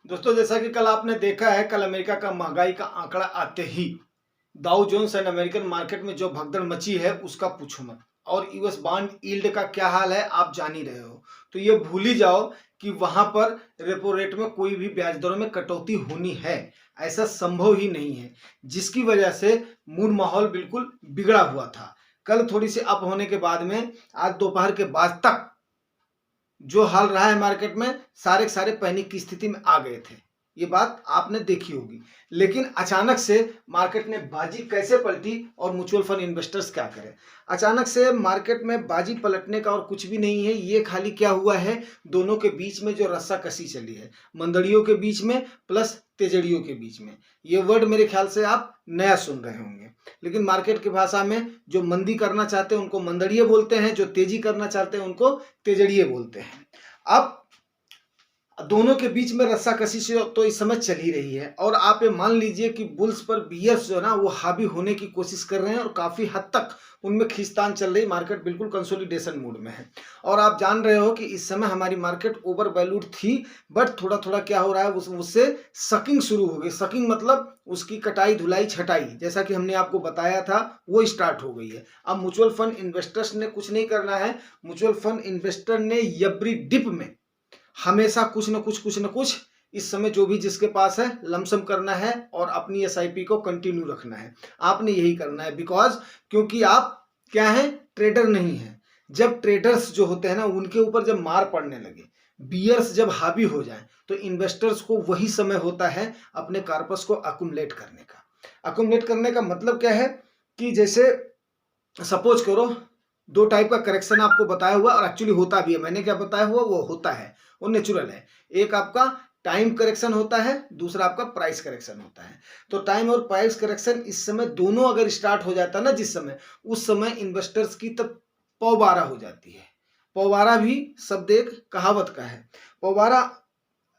दोस्तों, जैसा कि कल आपने देखा है, कल अमेरिका का महंगाई का आंकड़ा आते ही Dow Jones and American market में जो भगदड़ मची है उसका पूछो मत। और यूएस बॉन्ड यील्ड का क्या हाल है आप जान ही रहे हो। तो ये भूल ही जाओ कि वहां पर रेपो रेट में कोई भी ब्याज दरों में कटौती होनी है। ऐसा संभव ही नहीं है, जिसकी वजह से मूड माहौल बिल्कुल बिगड़ा हुआ था। कल थोड़ी सी अप होने के बाद में आज दोपहर के बाद तक जो हाल रहा है मार्केट में, सारे के सारे पैनिक की स्थिति में आ गए थे। ये बात आपने देखी होगी। लेकिन अचानक से मार्केट ने बाजी कैसे पलटी और म्यूचुअल फंड इन्वेस्टर्स क्या करें। अचानक से मार्केट में बाजी पलटने का और कुछ भी नहीं है। ये खाली क्या हुआ है, दोनों के बीच में जो रस्साकसी चली है, मंदड़ियों के बीच में प्लस तेजड़ियों के बीच में। ये वर्ड मेरे ख्याल से आप नया सुन रहे होंगे, लेकिन मार्केट की भाषा में जो मंदी करना चाहते हैं उनको मंदड़िए बोलते हैं, जो तेजी करना चाहते हैं उनको तेजड़िए बोलते हैं। अब दोनों के बीच में रस्साकसी से तो इस समय चल ही रही है। और आप ये मान लीजिए कि बुल्स पर बियर्स जो है ना वो हावी होने की कोशिश कर रहे हैं और काफी हद तक उनमें खींचतान चल रही। मार्केट बिल्कुल कंसोलिडेशन मूड में है। और आप जान रहे हो कि इस समय हमारी मार्केट ओवर वैल्यूड थी, बट थोड़ा थोड़ा क्या हो रहा है, उससे सकिंग शुरू हो गई। सकिंग मतलब उसकी कटाई धुलाई छटाई, जैसा कि हमने आपको बताया था, वो स्टार्ट हो गई है। अब म्यूचुअल फंड इन्वेस्टर्स ने कुछ नहीं करना है। म्यूचुअल फंड इन्वेस्टर ने एवरी डिप में हमेशा कुछ न कुछ इस समय जो भी जिसके पास है लमसम करना है और अपनी एसआईपी को कंटिन्यू रखना है। आपने यही करना है, बिकॉज क्योंकि आप क्या है, ट्रेडर नहीं है। जब ट्रेडर्स जो होते हैं ना उनके ऊपर जब मार पड़ने लगे, बियर्स जब हावी हो जाए, तो इन्वेस्टर्स को वही समय होता है अपने कार्पस को अकुमुलेट करने का। अकुमुलेट करने का मतलब क्या है कि जैसे सपोज करो, दो टाइप का करेक्शन आपको बताया हुआ और एक्चुअली होता भी है। मैंने क्या बताया हुआ वो होता है, वो नेचुरल है। एक आपका टाइम करेक्शन होता है, दूसरा आपका प्राइस करेक्शन होता है। तो टाइम और प्राइस करेक्शन इस समय दोनों अगर स्टार्ट हो जाता है ना जिस समय, उस समय इन्वेस्टर्स की तब पौबारा हो जाती है। पौबारा भी शब्द एक कहावत का है। पौबारा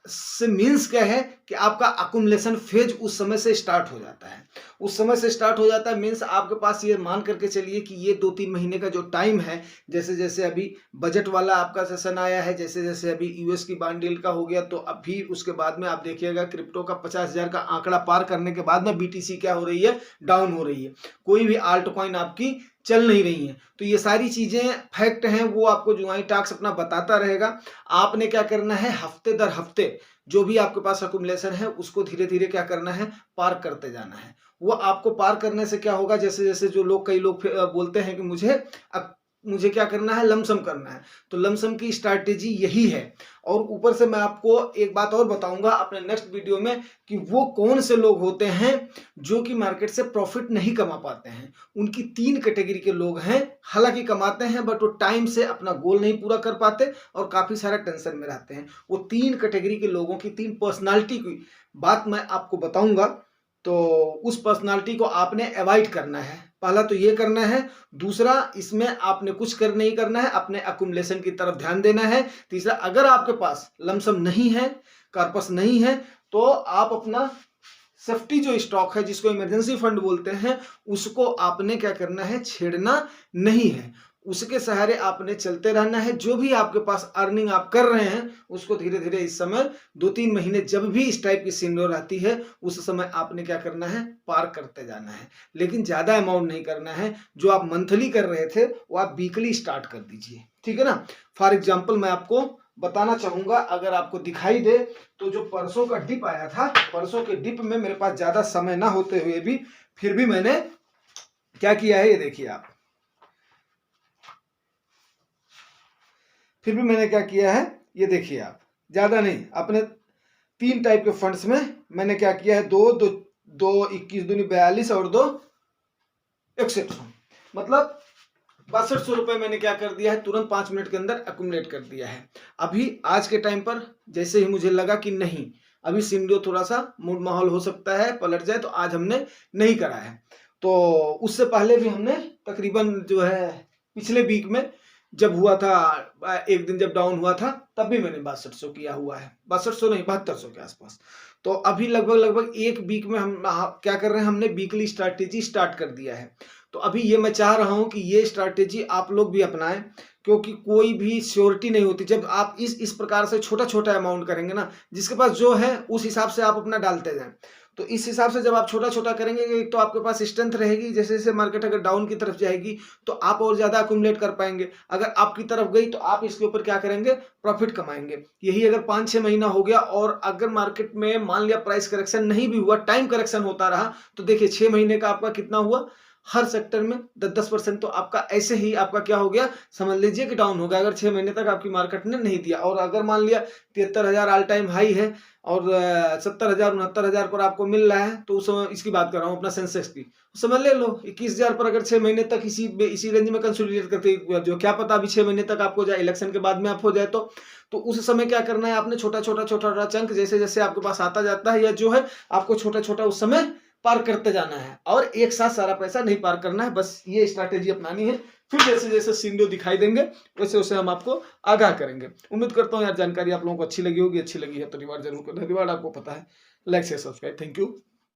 से मीन्स क्या है कि आपका अकुमुलेशन फेज उस समय से स्टार्ट हो जाता है। उस समय से स्टार्ट हो जाता है मीन्स आपके पास ये मान करके चलिए कि ये 2-3 महीने का जो टाइम है, जैसे जैसे अभी बजट वाला आपका सेशन आया है, जैसे जैसे अभी यूएस की बॉन्ड डील का हो गया, तो अभी उसके बाद में आप देखिएगा क्रिप्टो का 50,000 का आंकड़ा पार करने के बाद में बीटीसी क्या हो रही है, डाउन हो रही है। कोई भी आल्ट कॉइन आपकी चल नहीं रही है। तो ये सारी चीजें फैक्ट हैं, वो आपको जुआई टाक्स अपना बताता रहेगा। आपने क्या करना है, हफ्ते दर हफ्ते जो भी आपके पास अकुमुलेशन है उसको धीरे धीरे क्या करना है, पार करते जाना है। वो आपको पार करने से क्या होगा, जैसे जैसे जो लोग कई लोग बोलते हैं कि मुझे क्या करना है, लमसम करना है। तो लमसम की स्ट्रैटेजी यही है। और ऊपर से मैं आपको एक बात और बताऊंगा अपने नेक्स्ट वीडियो में कि वो कौन से लोग होते हैं जो कि मार्केट से प्रॉफिट नहीं कमा पाते हैं। उनकी 3 कैटेगरी के लोग हैं, हालांकि कमाते हैं बट वो टाइम से अपना गोल नहीं पूरा कर पाते और काफी सारा टेंशन में रहते हैं। वो 3 कैटेगरी के लोगों की 3 पर्सनालिटी की बात मैं आपको बताऊंगा। तो उस पर्सनालिटी को आपने अवॉइड करना है। पहला तो ये करना है। दूसरा, इसमें आपने कुछ कर नहीं करना है, अपने अकुमुलेशन की तरफ ध्यान देना है। तीसरा, अगर आपके पास लमसम नहीं है, कार्पस नहीं है, तो आप अपना सेफ्टी जो स्टॉक है जिसको इमरजेंसी फंड बोलते हैं, उसको आपने क्या करना है, छेड़ना नहीं है। उसके सहारे आपने चलते रहना है। जो भी आपके पास अर्निंग आप कर रहे हैं उसको धीरे धीरे इस समय 2-3 महीने जब भी इस टाइप की सिनेरियो रहती है उस समय आपने क्या करना है, पार करते जाना है। लेकिन ज्यादा अमाउंट नहीं करना है। जो आप मंथली कर रहे थे वो आप वीकली स्टार्ट कर दीजिए, ठीक है ना। फॉर एग्जाम्पल मैं आपको बताना चाहूंगा, अगर आपको दिखाई दे तो जो परसों का डिप आया था, परसों के डिप में मेरे पास ज्यादा समय ना होते हुए भी फिर भी मैंने क्या किया है, ये देखिए आप, फिर भी मैंने क्या किया है, ये देखिए आप, ज्यादा नहीं, अपने 3 टाइप के फंड्स में मैंने क्या किया है, 2 21 दूनी 42 और 2 61, मतलब 6200 रुपए मैंने क्या कर दिया है, तुरंत 5 मिनट के अंदर अकुमुलेट कर दिया है। अभी आज के टाइम पर जैसे ही मुझे लगा कि नहीं, अभी सिनेरियो थोड़ा सा मूड माहौल हो सकता है पलट जाए, तो आज हमने नहीं करा है। तो उससे पहले भी हमने तकरीबन जो है पिछले वीक में जब हुआ था, एक दिन जब डाउन हुआ था, तब भी मैंने 6200 किया हुआ है, 6200 नहीं 7200 के आसपास। तो अभी लगभग लगभग एक वीक में हम क्या कर रहे हैं, हमने वीकली स्ट्रैटेजी स्टार्ट कर दिया है। तो अभी ये मैं चाह रहा हूं कि ये स्ट्रैटेजी आप लोग भी अपनाएं, क्योंकि कोई भी श्योरिटी नहीं होती। जब आप इस प्रकार से छोटा छोटा अमाउंट करेंगे ना, जिसके पास जो है उस हिसाब से आप अपना डालते जाएं। तो इस हिसाब से जब आप छोटा छोटा करेंगे, एक तो आपके पास स्ट्रेंथ रहेगी, जैसे जैसे मार्केट अगर डाउन की तरफ जाएगी तो आप और ज्यादा अक्यूमुलेट कर पाएंगे। अगर आपकी तरफ गई तो आप इसके ऊपर क्या करेंगे, प्रॉफिट कमाएंगे। यही अगर 5-6 महीना हो गया और अगर मार्केट में मान लिया प्राइस करेक्शन नहीं भी हुआ, टाइम करेक्शन होता रहा, तो देखिए 6 महीने का आपका कितना हुआ, हर सेक्टर में 10-10% तो आपका ऐसे ही आपका क्या हो गया, समझ लीजिए कि डाउन हो गया, अगर 6 महीने तक आपकी मार्केट ने नहीं दिया। और अगर मान लिया 73,000 ऑल टाइम हाई है और 70,000 69,000 पर आपको मिल रहा है, तो उस समय इसकी बात कर रहा हूँ अपना सेंसेक्स की, समझ ले लो 21,000 पर अगर 6 महीने तक इसी रेंज में कंसोलिडेट करते, जो क्या पता अभी 6 महीने तक आपको जाए, इलेक्शन के बाद में आप हो जाए तो उस समय क्या करना है, आपने छोटा छोटा चंक जैसे जैसे आपके पास आता जाता है, या जो है आपको छोटा छोटा उस समय पार करते जाना है, और एक साथ सारा पैसा नहीं पार करना है। बस ये स्ट्रैटेजी अपनानी है। फिर जैसे जैसे सिग्नल दिखाई देंगे वैसे वैसे हम आपको आगाह करेंगे। उम्मीद करता हूँ यार जानकारी आप लोगों को अच्छी लगी होगी। अच्छी लगी है तो रिवार्ड जरूर करना, रिवार्ड आपको पता है, like share subscribe. Thank you.